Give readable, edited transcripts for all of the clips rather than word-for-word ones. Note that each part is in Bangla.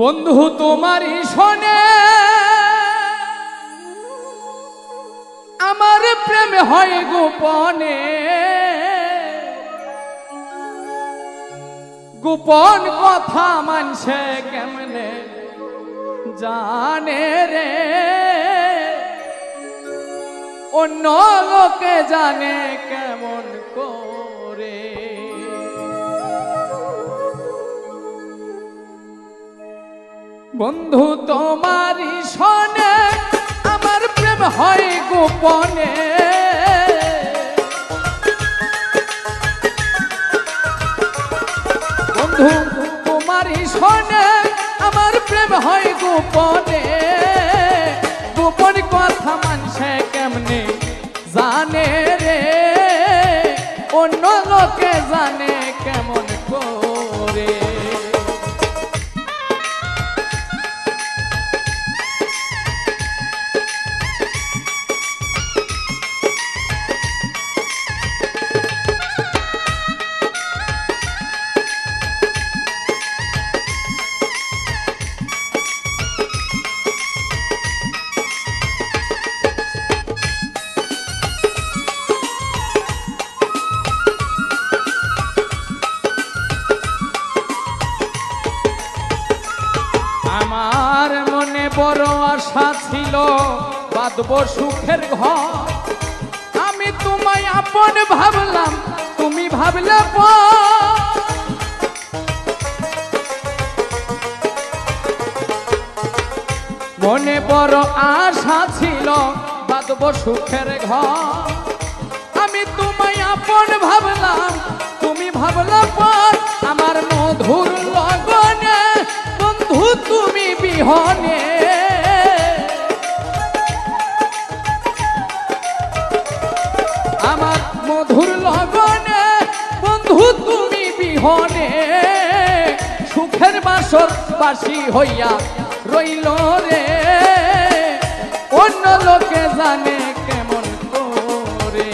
বন্ধু তোমারই শোনে আমার প্রেম হয় গোপনে, গোপন কথা মানছে কেমনে জানে রে, অন্য লোকে জানে কেমন করে। বন্ধু তোমারই শোনে আমার প্রেম হয় গোপনে, বন্ধু তোমারই শোনে আমার প্রেম হয় গোপনে, গোপন কথা মানছে কেমনে জানে রে, অন্য লোকে জানে কেমন করে। আমার মনে বড় আশা ছিল বাঁধব সুখের ঘর, আমি তোমায় আপন ভাবলাম তুমি ভাবলে পর। মনে বড় আশা ছিল বাঁধব সুখের ঘর, আমি তোমায় আপন ভাবলাম তুমি ভাবলে পর। আমার মধুর লগনে বন্ধু তুমি বিহনে, আমার মধুর লগনে বন্ধু তুমি বিহনে, সুখের বাসর বাসি হইয়া রইল রে, অন্য লোকে জানে কেমন করে।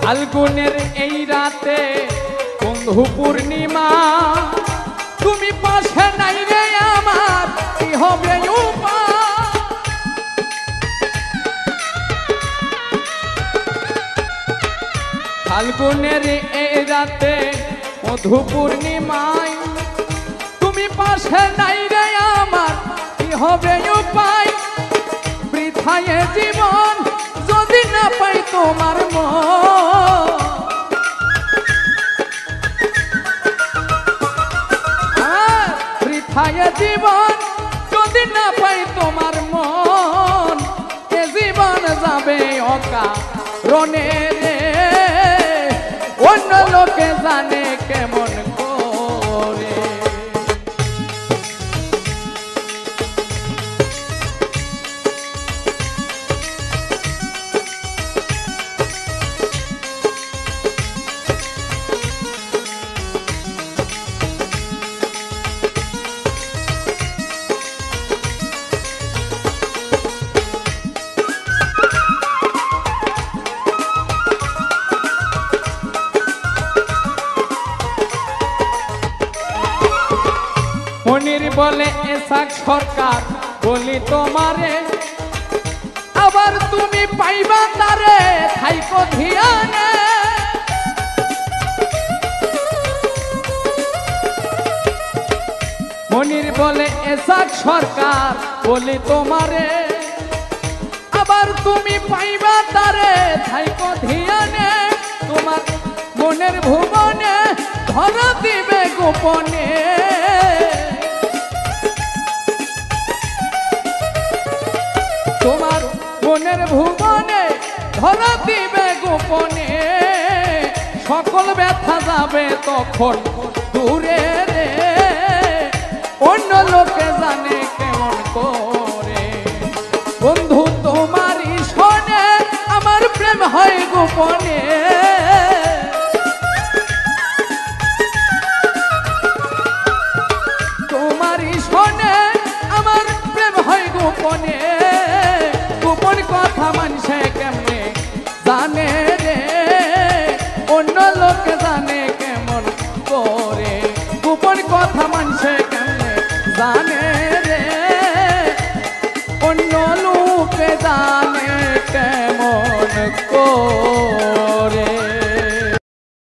ফাল্গুনের এই রাতে বন্ধু পূর্ণিমা, তুমি পাশে নাই রে আমার কি হবে উপায়। ফাল্গুনের এই রাতে মধু পূর্ণিমায়, তুমি পাশে নাই রে আমার কি হবে উপায়। বৃথায় জীবন যদি না পাই তোমার মন, বৃথায় জীবন যদি না পাই তোমার মন, এ জীবন যাবে অকারণে রে, অন্য লোকে জানে কেমন করে। মনির বলে এসাক সরকার বলি তোমারে, আবার তুমি পাইবা তারে থাইকো ধিয়ানে। মনির বলে এসাক সরকার বলি তোমারে, আবার তুমি পাইবা তারে থাইকো ধিয়ানে। তোমার মনের ভুবনে ধরা দিবে গোপনে, তোমার মনের ভুবনে ধরা দিবে গোপনে, সকল ব্যথা যাবে তখন দূরে রে, অন্য লোকে জানে কেমন করে। বন্ধু তোমারই শোনে আমার প্রেম হয় গোপনে, তোমারই শোনে আমার প্রেম হয় গোপনে। গোপন কথা মানুষে কেমনে জানে রে, অন্য লোকে জানে কেমন করে। গোপন কথা মানুষে কেমনে জানে